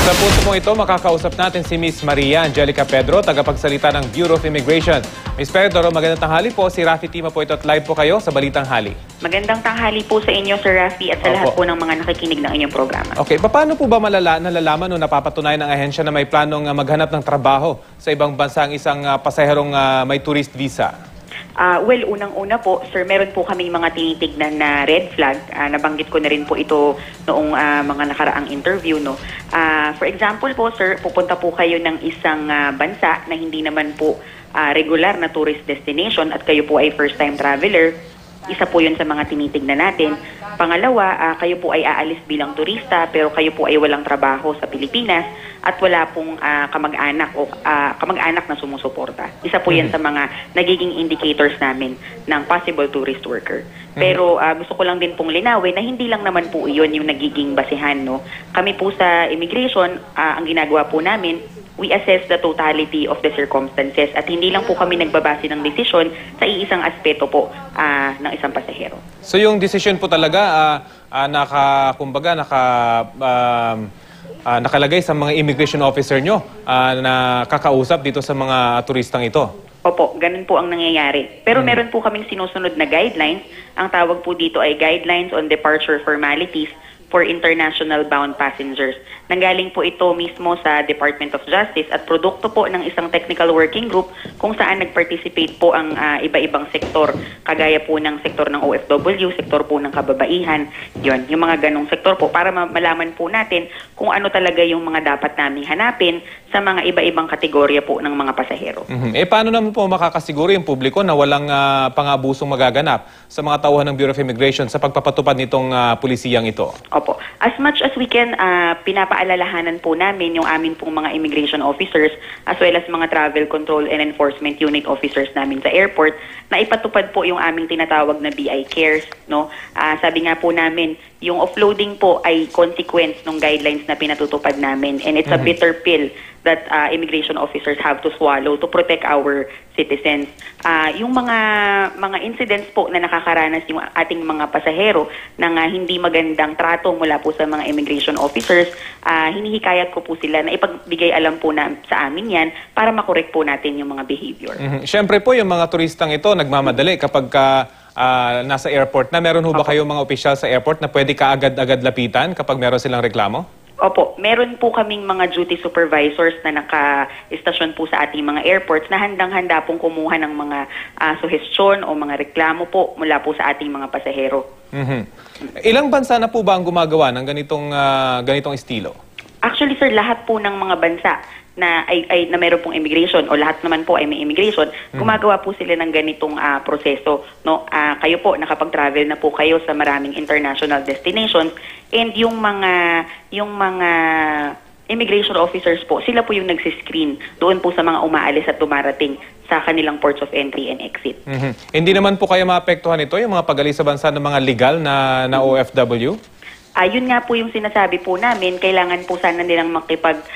Sa punto pong ito, makakausap natin si Miss Maria Angelica Pedro, tagapagsalita ng Bureau of Immigration. Miss Pedro, magandang tanghali po. Si Rafi Tima po ito at live po kayo sa Balitang Hali. Magandang tanghali po sa inyo, Sir Rafi, at sa lahat po ng mga nakikinig ng inyong programa. Okay, paano po ba nalalaman o napapatunayan ng ahensya na may planong maghanap ng trabaho sa ibang bansa ang isang pasaherong may tourist visa? Well, unang-una po, sir, meron po kaming mga tinitignan na red flag. Nabanggit ko na rin po ito noong mga nakaraang interview. No? For example po, sir, pupunta po kayo ng isang bansa na hindi naman po regular na tourist destination at kayo po ay first-time traveler. Isa po yun sa mga tinitignan natin. Pangalawa, kayo po ay aalis bilang turista pero kayo po ay walang trabaho sa Pilipinas at wala pong kamag-anak o kamag-anak na sumusuporta. Isa po yan sa mga nagiging indicators namin ng possible tourist worker. Pero gusto ko lang din pong linawin na hindi lang naman po iyon yung nagiging basehan. No? Kami po sa immigration, ang ginagawa po namin, we assess the totality of the circumstances at hindi lang po kami nagbabase ng desisyon sa iisang aspeto po ng isang pasahero. So yung decision po talaga nakalagay sa mga immigration officer nyo na kakausap dito sa mga turistang ito? Opo, ganun po ang nangyayari. Pero meron po kaming sinusunod na guidelines. Ang tawag po dito ay Guidelines on Departure Formalities for International Bound Passengers. Nanggaling po ito mismo sa Department of Justice at produkto po ng isang technical working group kung saan nag-participate po ang iba-ibang sektor. Kagaya po ng sektor ng OFW, sektor po ng kababaihan, yun, yung mga ganong sektor po para malaman po natin kung ano talaga yung mga dapat namin hanapin sa mga iba-ibang kategorya po ng mga pasahero. Paano naman po makakasiguro yung publiko na walang pang-abusong magaganap sa mga tauhan ng Bureau of Immigration sa pagpapatupad nitong pulisiyang ito? Opo. As much as we can, pinapaalalahanan po namin yung amin pong mga immigration officers as well as mga travel control and enforcement unit officers namin sa airport na ipatupad po yung aming tinatawag na BI cares. No? Sabi nga po namin, yung offloading po ay consequence ng guidelines na pinatutupad namin and it's a bitter pill that immigration officers have to swallow to protect our citizens. Yung mga incidents po na nakakaranas yung ating mga pasahero ng hindi magandang trato mula po sa mga immigration officers, hinihikayat ko po sila na ipagbigay alam po sa amin yan para makorek po natin yung mga behavior. Siyempre po yung mga turistang ito nagmamadali kapag nasa airport na. Meron ho ba kayong mga opisyal sa airport na pwede kaagad-agad lapitan kapag meron silang reklamo? Opo, meron po kaming mga duty supervisors na naka-estasyon po sa ating mga airports na handang-handa pong kumuha ng mga suhestyon o mga reklamo po mula po sa ating mga pasahero. Ilang bansa na po ba ang gumagawa ng ganitong estilo? Actually, sir, lahat po ng mga bansa na na mayroon pong immigration o lahat naman po ay may immigration, gumagawa po sila ng ganitong proseso. No? Kayo po, nakapag-travel na po kayo sa maraming international destinations and yung mga immigration officers po, sila po yung nagsiscreen doon po sa mga umaalis at dumarating sa kanilang ports of entry and exit. Hindi naman po kayo maapektuhan ito, yung mga pag-alis sa bansa ng mga legal na OFW? Yun nga po yung sinasabi po namin, kailangan po sana nilang makipag-ugnayan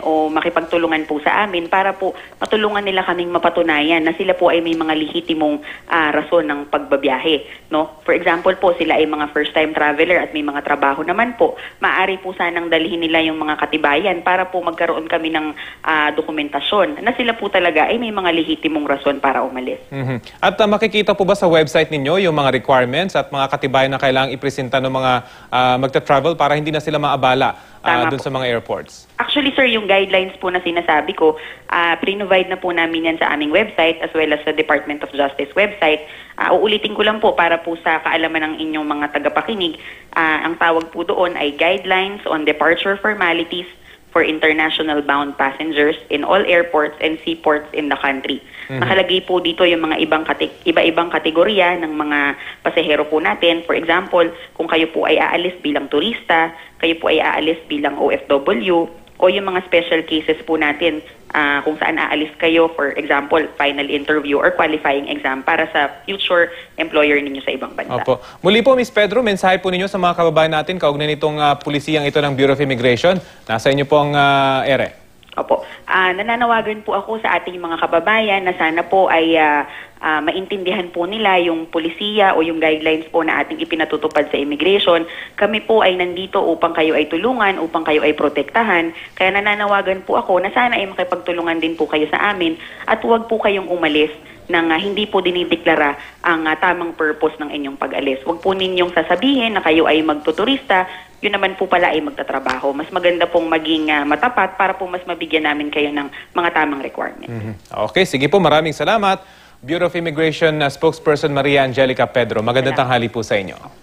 o makipagtulungan po sa amin para po matulungan nila kaming mapatunayan na sila po ay may mga lehitimong rason ng pagbabiyahe. No? For example po, sila ay mga first-time traveler at may mga trabaho naman po. Maaari po sanang dalhin nila yung mga katibayan para po magkaroon kami ng dokumentasyon na sila po talaga ay may mga lehitimong rason para umalis. At makikita po ba sa website ninyo yung mga requirements at mga katibayan na kailangang ipresenta ng mga magta-travel para hindi na sila maabala dun sa mga airports? Actually, sir, yung guidelines po na sinasabi ko, pre-provide na po namin yan sa aming website as well as sa Department of Justice website. Uulitin ko lang po para po sa kaalaman ng inyong mga tagapakinig. Ang tawag po doon ay Guidelines on Departure Formalities for international bound passengers in all airports and seaports in the country. Nakalagay po dito yung mga iba-ibang kategorya ng mga pasahero po natin. For example, kung kayo po ay aalis bilang turista, kayo po ay aalis bilang OFW, o yung mga special cases po natin kung saan aalis kayo, for example, final interview or qualifying exam para sa future employer ninyo sa ibang bansa. Opo. Muli po, Ms. Pedro, mensahe po ninyo sa mga kababayan natin kaugnay nitong pulisiyang ito ng Bureau of Immigration. Nasa inyo po ang ere. Opo. Nananawagan po ako sa ating mga kababayan na sana po ay maintindihan po nila yung polisiya o yung guidelines po na ating ipinatutupad sa immigration. Kami po ay nandito upang kayo ay tulungan, upang kayo ay protektahan. Kaya nananawagan po ako na sana ay makipagtulungan din po kayo sa amin at huwag po kayong umalis nang hindi po dinideklara ang tamang purpose ng inyong pag-alis. Huwag po ninyong sasabihin na kayo ay magtuturista, yun naman po pala ay magtatrabaho. Mas maganda pong maging matapat para po mas mabigyan namin kayo ng mga tamang requirement. Okay, sige po. Maraming salamat. Bureau of Immigration spokesperson Maria Angelica Pedro. Magandang tanghali po sa inyo.